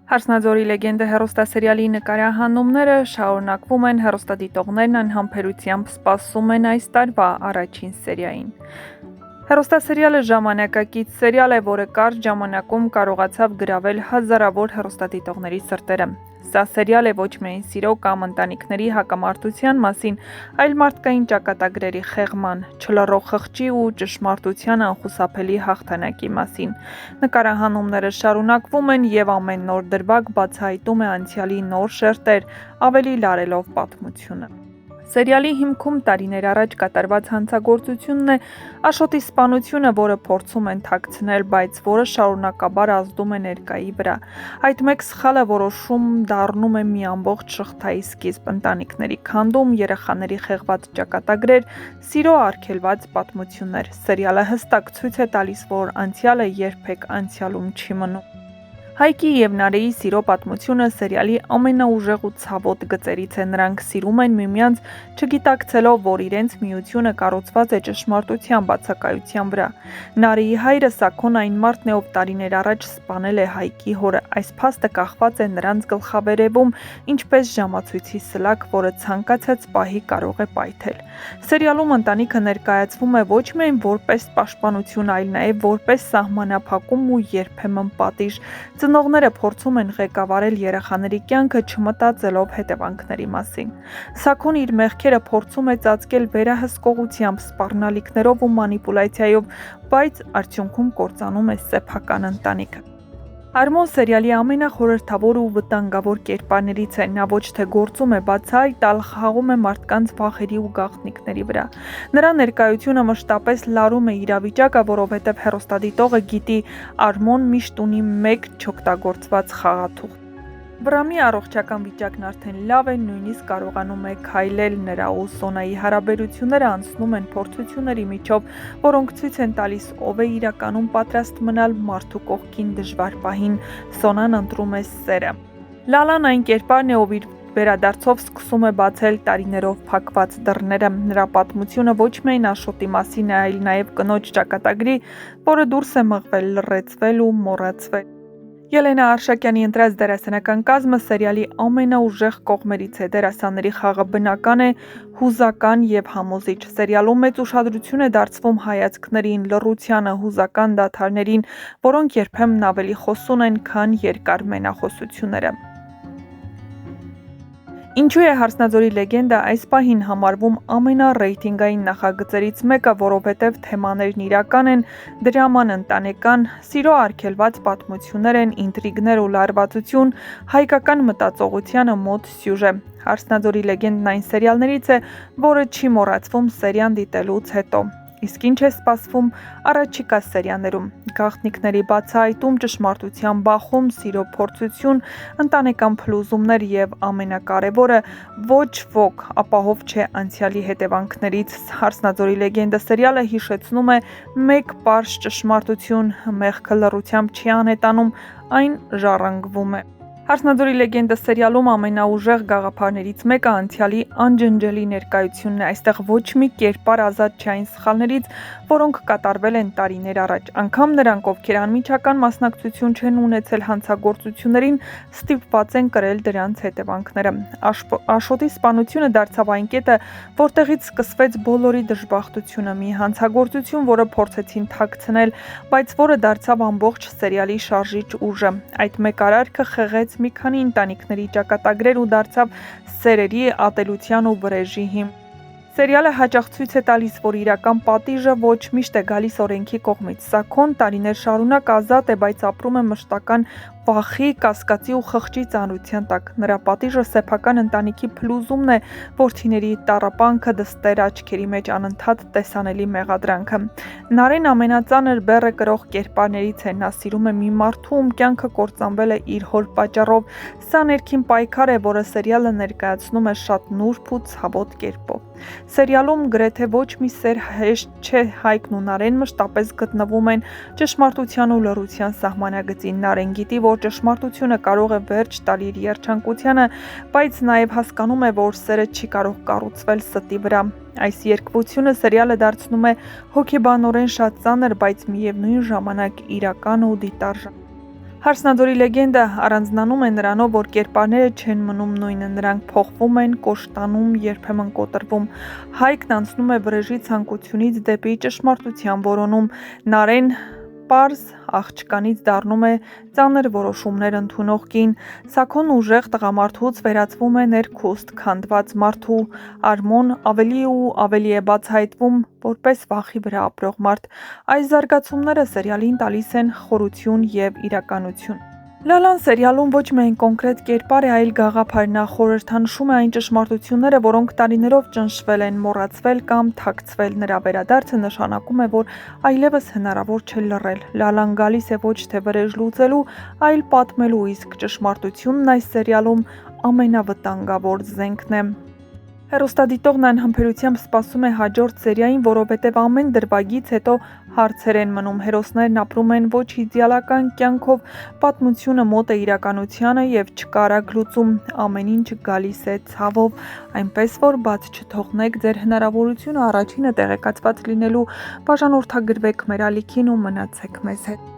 Հարսնաձորի լեգենդը հեռուստասերիալի նկարահանումները շարունակվում են, հեռուստադիտողներն անհամբերությամբ սպասում են այս տարվա առաջին սերիային։ Հեռուստասերիալը ժամանակակից սերիալ է, որը կարճ ժամանակում կարողացավ գրավել հազարավոր հեռուստադիտողների սրտերը։ Սա սերիալ է ոչ միայն սիրո կամ ընտանիքների հակամարտության մասին, այլ մարդկային ճակատագրերի խեղման, չլռող խղճի ու ճշմարտության անխուսափելի հաղթանակի մասին։ Նկարահանումները շարունակվում են և ամեն նոր դրվագ բացահայտում է անցյալի նոր շերտեր, ավելի լարելով պատմությունը։ Սերիալի հիմքում տարիներ առաջ կատարված հանցագործությունն է, Աշոտի սպանությունը, որը փորձում են թաքցնել, բայց որը շարունակաբար ազդում է ներկայի վրա։ Այդ մեկ սխալը որոշում դառնում է մի ամբողջ շղթայի սկիզբ, ընտանիքների քանդում, երեխաների խեղված ճակատագրեր, սիրո արգելված պատմություններ։ Սերիալը հստակ ցույց է տալիս, որ անցյալը երբեք անցյալում չի մնում։ Հայկի և Նարեի սիրո պատմությունը սերիալի ամենաուժեղ ու ցավոտ գծերից է։ Նրանք սիրում են միմյանց, չգիտակցելով, որ իրենց միությունը կառուցված է ճշմարտության բացակայության վրա։ Նարեի հայրը Սաքոն այն մարդն է, ով տարիներ առաջ սպանել է Հայկի հորը։ Այս փաստը կախված է նրանց գլխավերևում, ինչպես ժամացույցի սլաք, որը ցանկացած պահի կարող է պայթել։ Սերիալում ընտանիքը ներկայացվում է ոչ միայն որպես պաշտպանություն, այլ նաև որպես սահմանափակում ու երբեմն պատիժ։ Ծնողները փորձում են ղեկավարել երեխաների կյանքը, չմտածելով հետևանքների մասին։ Սաքոն իր մեղքերը փորձում է ծածկել վերահսկողությամբ, սպառնալիքներով ու մանիպուլյացիայով, բայց արդյունքում կործանում է սեփական ընտանիքը։ Արմոն սերիալի ամենախորհրդավոր ու վտանգավոր կերպարներից է։ Նա ոչ թե գործում է բացահայտ, այլ խաղում է մարդկանց վախերի ու գաղտնիքների վրա։ Նրա ներկայությունը մշտապես լարում է իրավիճակը, որովհետև հեռուստադիտողը գիտի՝ Արմոն միշտ ունի մեկ չօգտագործված խաղաթուղթ։ Վրամի առողջական վիճակն արդեն լավ է, նույնիսկ կարողանում է քայլել։ Նրա ու Սոնայի հարաբերությունները անցնում են փորձությունների միջով, որոնք ցույց են տալիս, ով է իրականում պատրաստ մնալ մարդու կողքին դժվար պահին։ Սոնան ընտրում է սերը։ Լալան այն կերպարն է, ով իր վերադարձով սկսում է բացել տարիներով փակված դռները։ Նրա պատմությունը ոչ միայն Աշոտի մասին է, այլ նաև կնոջ ճակատագրի, որը դուրս է մղվել, լռեցվել ու մոռացվել։ Ելենա Արշակյանի ընտրած դերասանական կազմը սերիալի ամենաուժեղ կողմերից է։ Դերասանների խաղը բնական է, հուզական և համոզիչ։ Սերիալում մեծ ուշադրություն է դարձվում հայացքներին, լռությանը, հուզական դադարներին, որոնք երբեմն ավելի խոսուն են, քան երկար մենախոսությունները։ Ինչու է Հարսնաձորի լեգենդը այս պահին համարվում ամենառեյթինգային նախագծերից մեկը, որովհետև թեմաներն իրական են, դրաման ընտանեկան, սիրո արգելված պատմություններ են, ինտրիգներ ու լարվածություն, հայկական մտածողությանը մոտ սյուժե։ Հարսնաձորի լեգենդն այն սերիալներից է, որը չի մոռացվում սերիան դիտելուց հետո։ Իսկ ինչ է սպասվում առաջիկա սերիաներում։ Գաղտնիքների բացահայտում, ճշմարտության բախում, սիրո փորձություն, ընտանեկան փլուզումներ և ամենակարևորը՝ ոչ ոք ապահով չէ անցյալի հետևանքներից։ Հարսնաձորի լեգենդը սերիալը հիշեցնում է մեկ պարզ ճշմարտություն՝ մեղքը լռությամբ չի անհետանում, այն ժառանգվում է։ Հարսնաձորի լեգենդը սերիալում ամենաուժեղ գաղափարներից մեկը անցյալի անջնջելի ներկայությունն է։ Այստեղ ոչ մի կերպար ազատ չէ այն սխալներից, որոնք կատարվել են տարիներ առաջ։ Անգամ նրանք, ովքեր անմիջական մասնակցություն չեն ունեցել հանցագործություններին, ստիպված են կրել դրանց հետևանքները։ Աշոտի սպանությունը դարձավ այն կետը, որտեղից սկսվեց բոլորի դժբախտությունը, մի հանցագործություն, որը փորձեցին թաքցնել, բայց որը դարձավ ամբողջ սերիալի շարժիչ ուժը։ Այդ մեկ արարքը խեղեց մի քանի ընտանիքների ճակատագրեր ու դարձավ սերերի, ատելության ու վրեժի հիմք։ Սերիալը հաճախ ցույց է տալիս, որ իրական պատիժը ոչ միշտ է գալիս օրենքի կողմից։ Սաքոն տարիներ շարունակ ազատ է, բայց ապրում է մշտական վախի, կասկածի ու խղճի ծանրության տակ։ Նրա պատիժը սեփական ընտանիքի փլուզումն է, որդիների տառապանքը, դստեր աչքերի մեջ անընդհատ տեսանելի մեղադրանքը։ Նարեն ամենածանր բեռը կրող կերպարներից է։ Նա սիրում է մի մարդու, ում կյանքը կործանվել է իր հոր պատճառով։ Սա ներքին պայքար է, որը սերիալը ներկայացնում է շատ նուրբ ու ցավոտ կերպով։ Սերիալում գրեթե ոչ մի սեր հեշտ չէ։ Հայկն ու Նարեն մշտապես գտնվում են ճշմարտության ու լռության սահմանագծին։ Նարեն գիտի, որ ճշմարտությունը կարող է վերջ տալ իր երջանկությանը, բայց նաև հասկանում է, որ սերը չի կարող կառուցվել ստի վրա։ Այս երկվությունը սերիալը դարձնում է հոգեբանորեն շատ ծանր, բայց միևնույն ժամանակ իրական ու դիտարժան։ Հարսնաձորի լեգենդը առանձնանում է նրանով, որ կերպարները չեն մնում նույնը, նրանք փոխվում են, կոշտանում, երբեմն կոտրվում։ Հայկն անցնում է վրեժի ցանկությունից դեպի ճշմարտության որոնում, Նարեն պարզ աղջկանից դառնում է ծանր որոշումներ ընդունող կին, Սաքոն ուժեղ տղամարդուց վերածվում է ներքուստ, քանդված մարդու, Արմոն ավելի ու ավելի է բացահայտվում որպես վախի վրա ապրող մարդ։ Այս զարգացումները սերիալին տալիս են խորություն և իրականություն։ Լալան սերիալում ոչ միայն կոնկրետ կերպար է, այլ գաղափար, նա խորհրդանշում է այն ճշմարտությունները, որոնք տարիներով ճնշվել են, մոռացվել կամ թաքցվել, նրա վերադարձը նշանակում է, որ այլևս հնարավոր չէ լռել, Լալան գալիս է ոչ թե վրեժ լուծելու, այլ պատմելու, իսկ ճշմարտությունն այս սերիալում ամենավտանգավոր զենքն է։ Հեռուստադիտողն անհամբերությամբ սպասում է հաջորդ սերիային, որովհետև ամեն դրվագից հետո հարցեր են մնում, հերոսներն ապրում են ոչ իդեալական կյանքով, պատմությունը մոտ է իրականությանը և չկա արագ լուծում, ամեն ինչ գալիս է ցավով, այնպես որ բաց չթողնեք ձեր հնարավորությունը առաջինը տեղեկացված լինելու, բաժանորդագրվեք մեր ալիքին ու մնացեք մեզ հետ։